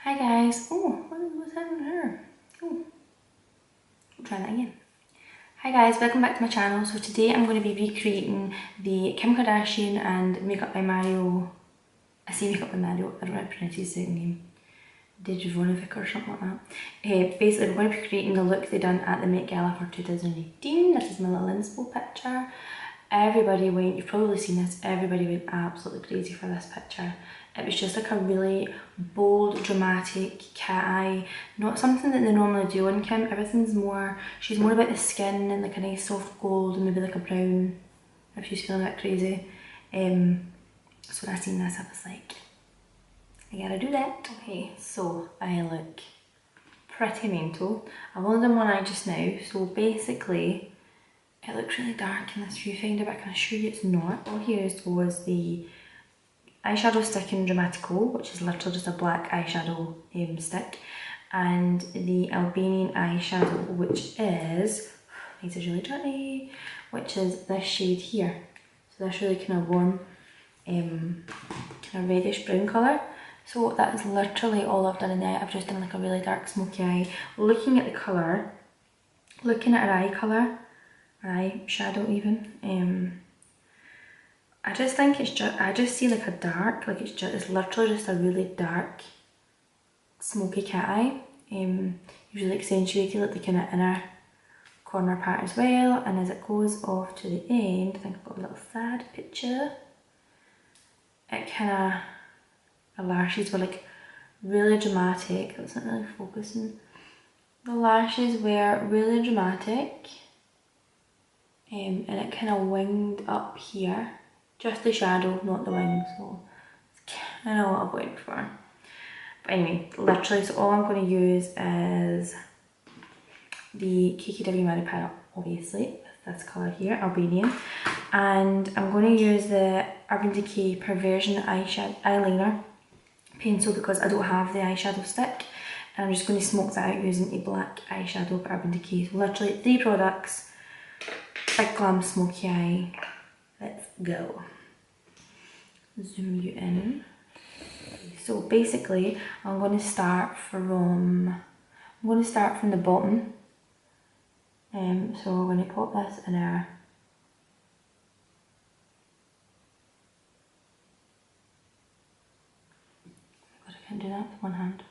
Hi guys. Oh, what's happening here? Oh, we'll try that again. Hi guys, welcome back to my channel. So today I'm going to be recreating the Kim Kardashian and Makeup by Mario. I say Makeup by Mario, I don't know how to pronounce his second name. Digivonivic or something like that. Basically we're going to be creating the look they done at the Met Gala for 2018. This is my little inspo picture. Everybody went, you've probably seen this, everybody went absolutely crazy for this picture. It was just like a really bold, dramatic cat eye. Not something that they normally do on Kim. Everything's more, she's more about the skin and like a nice soft gold and maybe like a brown if she's feeling a bit crazy. So when I seen this I was like, I gotta do that. Okay, so I look pretty mental. I've only done one eye just now, so basically it looks really dark in this viewfinder, but I can assure you it's not. All I used was the eyeshadow stick in Dramatico, which is literally just a black eyeshadow stick, and the Albanian eyeshadow, which is, this is really dirty, which is this shade here. So this really kind of warm, kind of reddish brown colour. So that is literally all I've done in there. I've just done like a really dark smoky eye. Looking at the colour, looking at her eye colour, her eye shadow even, I just think it's just, I just see like a dark, like it's literally just a really dark smoky cat eye. Usually accentuated like the kind of inner corner part as well, and as it goes off to the end, I think I've got a little sad picture. It kind of, the lashes were like really dramatic. That's not really focusing. The lashes were really dramatic, and it kind of winged up here. Just the shadow, not the wing, so it's kind of what I'm waiting for. But anyway, literally, so all I'm going to use is the KKWMARIO Palette, obviously, this colour here, Albanian. And I'm going to use the Urban Decay Perversion eyeliner pencil because I don't have the eyeshadow stick. And I'm just going to smoke that out using a black eyeshadow by Urban Decay. So literally 3 products, big glam smoky eye. Let's go. Zoom you in. So basically, I'm going to start from the bottom. So we're going to pop this in our God, I can't do that with one hand.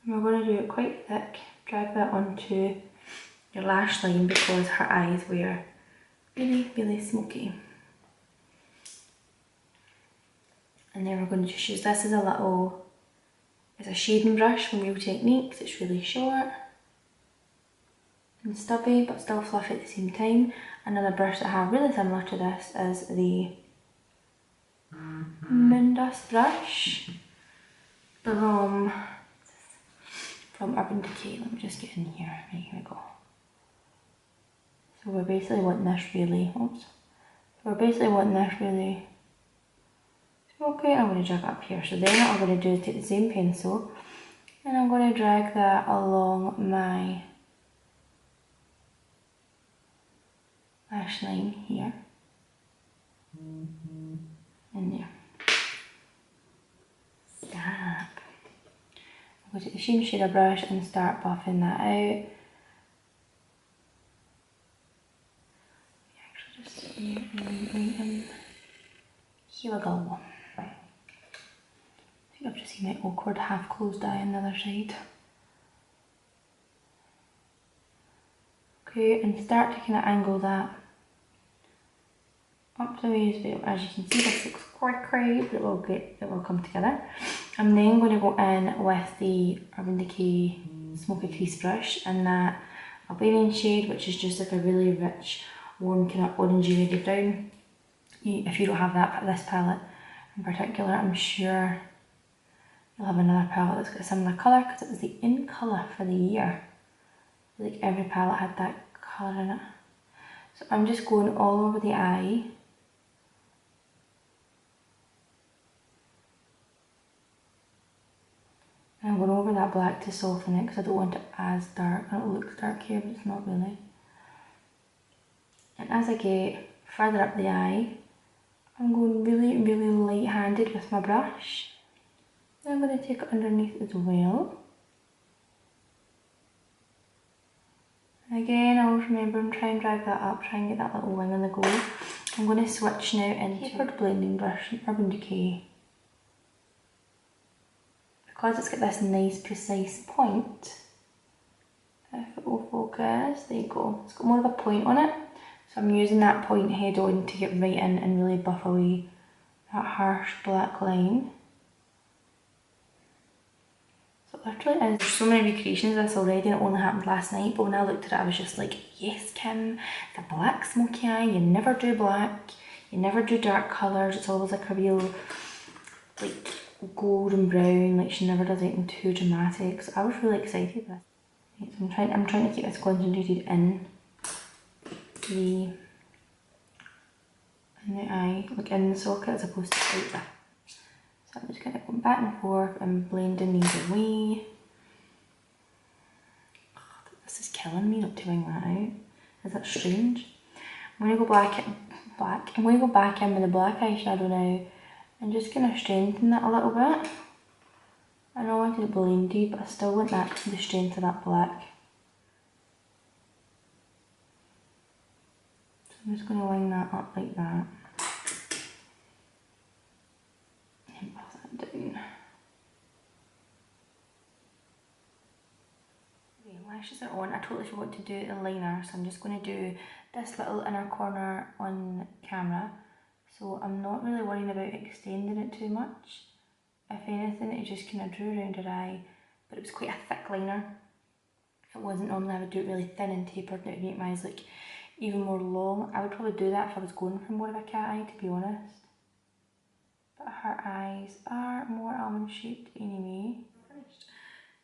And we're going to do it quite thick. Drag that onto your lash line because her eyes were really, really smoky. And then we're going to just use this as a little, it's a shading brush from Real Techniques. It's really short and stubby but still fluffy at the same time. Another brush that I have really similar to this is the Moondust brush from Urban Decay. Let me just get in here. Right, here we go. So we're basically wanting this really, okay. I'm going to drag it up here. So then what I'm going to do is take the same pencil and I'm going to drag that along my lash line here. And there. Stop. I'm going to take the same shader brush and start buffing that out. Here we go. I think I've just seen my awkward half closed eye on the other side. Okay, and start to kind of angle that up the waist bit. As you can see, this looks quite crazy, but it will come together. I'm then going to go in with the Urban Decay Smoky Crease brush and that Albanian shade, which is just like a really rich, warm kind of orangey reddy brown. If you don't have this palette in particular, I'm sure you'll have another palette that's got a similar colour because it was the in colour for the year. Like every palette had that colour in it. So I'm just going all over the eye. And I'm going over that black to soften it because I don't want it as dark. I know it looks dark here, but it's not really. And as I get further up the eye, I'm going really, really light-handed blended with my brush. Then I'm going to take it underneath as well. And again, always remember and try and drag that up, try and get that little wing on the go. I'm going to switch now into tapered blending brush from Urban Decay. Because it's got this nice precise point, if it will focus, there you go. It's got more of a point on it. So I'm using that point head on to get right in and really buff away that harsh black line. So it literally is. There's so many recreations of this already and it only happened last night, but when I looked at it I was just like, yes Kim, the black smoky eye, you never do black, you never do dark colours, it's always like a real like gold and brown, like she never does anything too dramatic. So I was really excited with this. Right, so I'm trying to keep this concentrated in the eye, like in the socket as opposed to out there. So I'm just kind of going back and forth and blending these away. Oh, this is killing me not to wing that out. Is that strange? I'm going to go I'm going to go back in with the black eyeshadow now and just kind of strengthen that a little bit. I know I wanted it blended, but I still want that the strength of that black. So I'm just going to line that up like that. And buff that down. Okay, lashes are on. I totally forgot to do the liner, so I'm just going to do this little inner corner on camera. So I'm not really worrying about extending it too much. If anything, it just kind of drew around her eye, but it was quite a thick liner. It wasn't normally I would do it really thin and tapered and it would make my eyes look even more long. I would probably do that if I was going for more of a cat eye, to be honest. But her eyes are more almond shaped anyway.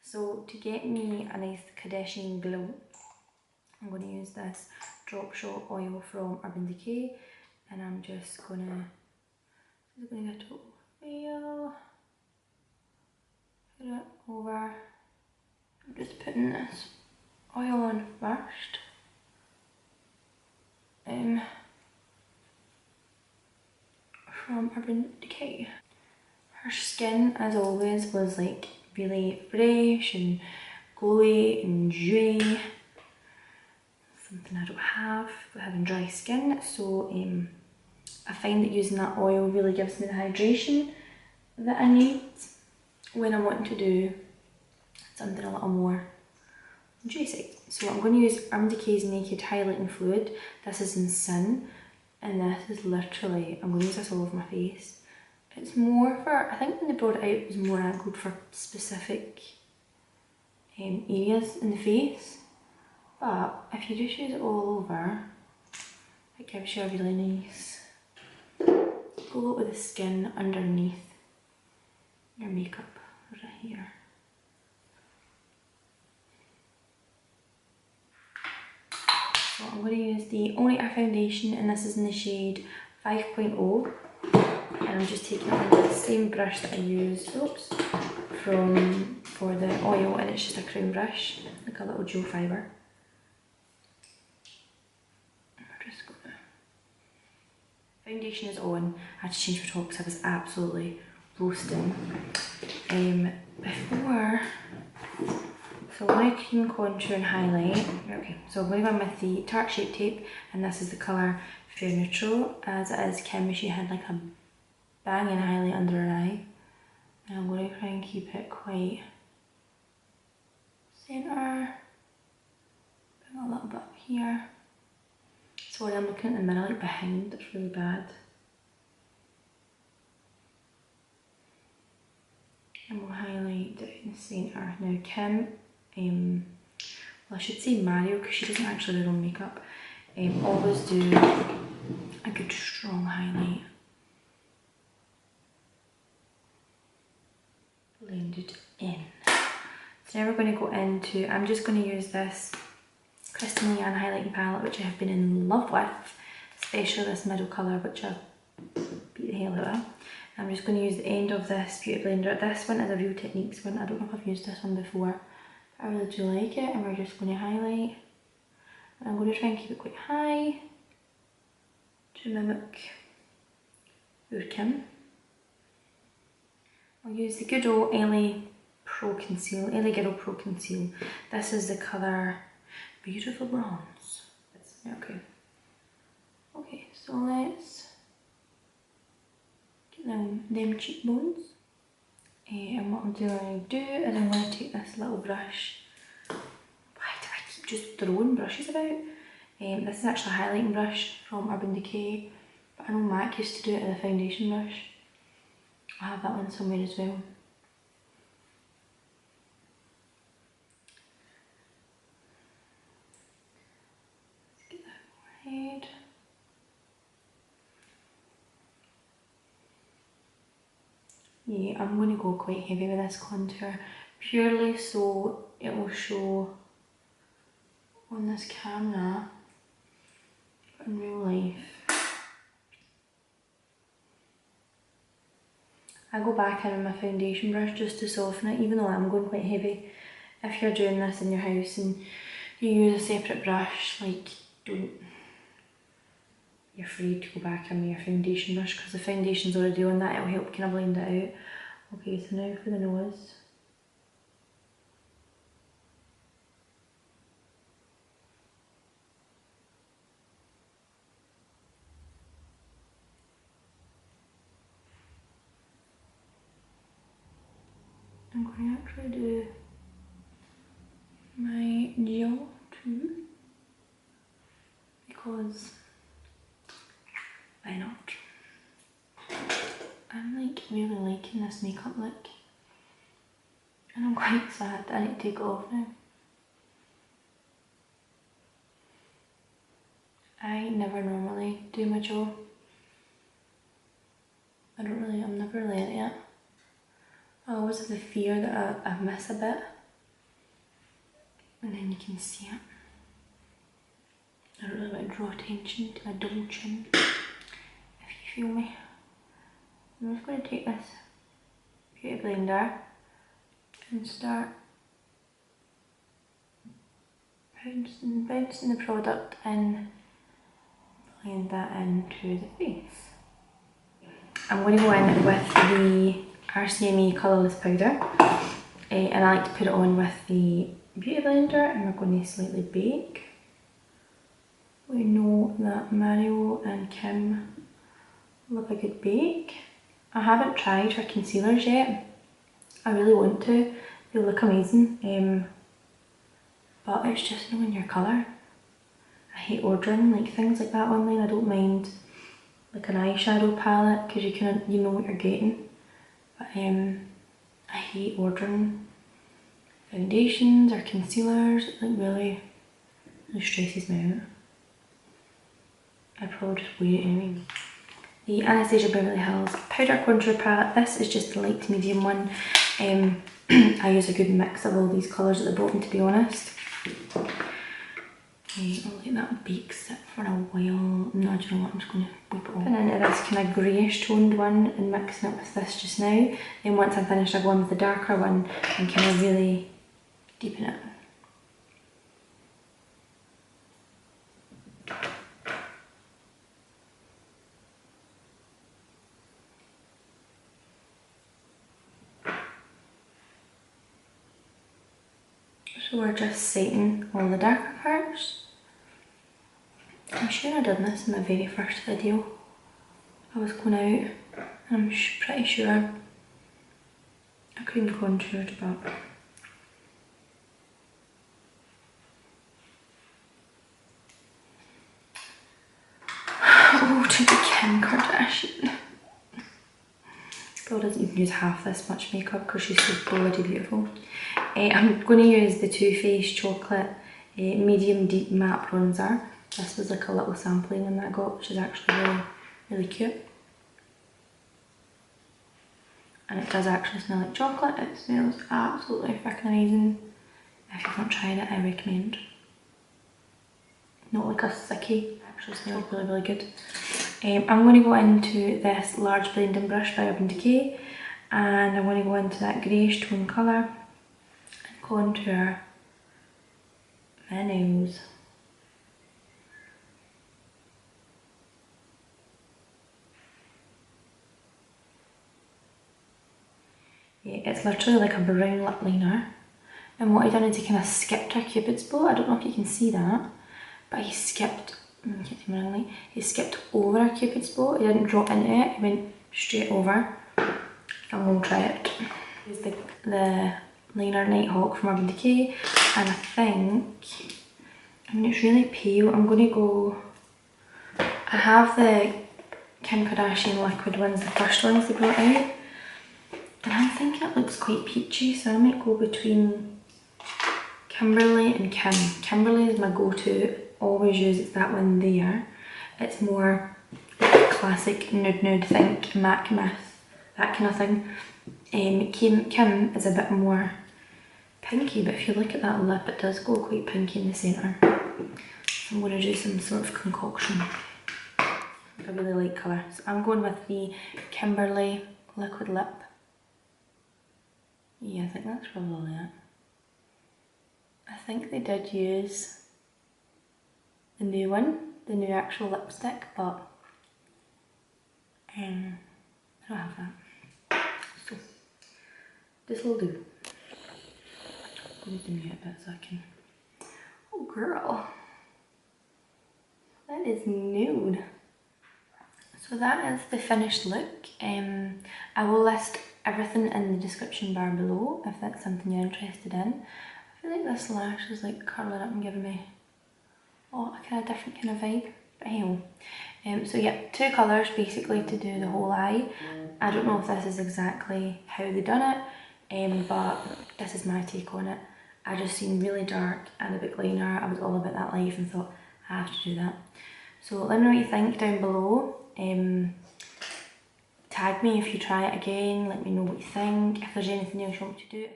So to get me a nice Kardashian glow, I'm going to use this Drop Shot oil from Urban Decay, and I'm just going to get a total veil. Put it over. I'm just putting this oil on first. From Urban Decay. Her skin, as always, was like really fresh and glowy and dewy. Something I don't have, but having dry skin. So I find that using that oil really gives me the hydration that I need when I'm wanting to do something a little more juicy. So I'm going to use Urban Decay's Naked Highlighting Fluid. This is in Sun, and this is literally, I'm going to use this all over my face. It's more for, I think when they brought it out it was more angled for specific areas in the face, but if you just use it all over, it gives you a really nice glow with the skin underneath your makeup right here. So I'm going to use the All Nighter foundation, and this is in the shade 5.0, and I'm just taking it on the same brush that I used for the oil, and it's just a Creme brush, like a little gel fibre. Foundation is on. I had to change my top because I was absolutely roasting. So I'm going to cream contour and highlight. Okay, so I'm going to go in with the Tarte Shape Tape, and this is the colour Fair Neutral. As it is Kim, she had like a banging highlight under her eye. And I'm going to try and keep it quite centre. Bring a little bit up here. Sorry, I'm looking at the mirror like behind, it's really bad. And we'll highlight down the centre. Now Kim, well I should say Mario because she doesn't actually do her own makeup, always do a good strong highlight. Blended in. So now we're going to go into, I'm just going to use this Kristen Leanne highlighting palette, which I have been in love with, especially this middle colour, which I beat the hell out of. I'm just going to use the end of this beauty blender. This one is a Real Techniques one. I don't know if I've used this one before, but I really do like it, and we're just going to highlight. And I'm going to try and keep it quite high to mimic your Kim. I'll use the good old LA Pro Conceal, LA Girl Pro Conceal. This is the colour Beautiful Bronze. Okay. Okay, so let's get them cheekbones. And what I'm going to do is I'm going to take this little brush. Why do I keep just throwing brushes about? This is actually a highlighting brush from Urban Decay, but I know Mac used to do it as a foundation brush. I have that one somewhere as well. Let's get that forehead. Yeah, I'm going to go quite heavy with this contour, purely so it will show on this camera, but in real life. I go back in with my foundation brush just to soften it, even though I'm going quite heavy. If you're doing this in your house and you use a separate brush, like, you're free to go back in with your foundation brush because the foundation's already on that, it'll help kind of blend it out. Okay, so now for the nose. I'm going to actually do my jaw too, because why not? I'm like really liking this makeup look, and I'm quite sad that I need to take it off now. I never normally do my jaw. I'm never really into it. I always have the fear that I miss a bit, and then you can see it. I don't really want to draw attention to my double chin, if you feel me. I'm just going to take this beauty blender and start bouncing the product in, blend that into the face. I'm going to go in with the RCMA colourless powder, and I like to put it on with the beauty blender, and we're going to slightly bake. We know that Mario and Kim love a good bake. I haven't tried her concealers yet. I really want to. They look amazing, but it's just knowing your colour. I hate ordering like things like that online. I don't mind like an eyeshadow palette because you know what you're getting. But I hate ordering foundations or concealers. It like really stresses me out. I'd probably just wear it anyway. The Anastasia Beverly Hills Powder Contour Palette. This is just the light to medium one. I use a good mix of all these colours at the bottom, to be honest. I'll let that bake sit for a while. No, do you know what? I'm just going to whip it all. And into this kind of greyish toned one and mixing it with this just now. Then once I'm finished, I go on with the darker one and kind of really deepen it. So we're just setting all the darker parts. I'm sure I did this in my very first video. I was going out and I'm pretty sure I cream contoured, but oh, to the Kim Kardashian. Girl doesn't even use half this much makeup because she's so bloody beautiful. I'm going to use the Too Faced Chocolate Medium Deep Matte Bronzer. This was like a little sampling one that I got, which is actually really, really cute. And it does actually smell like chocolate. It smells absolutely freaking amazing. If you've not tried it, I recommend. Not like a sickie, it actually smells really, really good. I'm going to go into this large blending brush by Urban Decay, and I'm going to go into that greyish tone colour and contour my nose. It's literally like a brown lip liner. And what I done is he kind of skipped our Cupid's bow. I don't know if you can see that, but he skipped, he skipped over our Cupid's bow. He didn't drop into it, he went straight over. And we'll try it. Here's the liner Nighthawk from Urban Decay, and I think, it's really pale. I'm going to go, I have the Kim Kardashian liquid ones, the first ones they brought out, and I'm thinking it looks quite peachy, so I might go between Kimberley and Kim. Kimberley is my go-to, always use that one there. It's more classic nude, think MAC Myth, that kind of thing. Kim is a bit more pinky, but if you look at that lip, it does go quite pinky in the centre. So I'm going to do some sort of concoction. A really light colour. So I'm going with the Kimberley liquid lip. Yeah, I think that's probably it. I think they did use the new one, the new actual lipstick, but I don't have that. So this will do. I'm going to mute a bit so I can. Oh girl, that is nude. So that is the finished look. I will list everything in the description bar below if that's something you're interested in. I feel like this lash is like curling up and giving me a kind of different kind of vibe. But hey, so yeah, 2 colours basically to do the whole eye. I don't know if this is exactly how they done it, but this is my take on it. I just seen really dark and a big liner. I was all about that life and thought I have to do that. So let me know what you think down below. Tag me if you try it again, let me know what you think, if there's anything else you want me to do.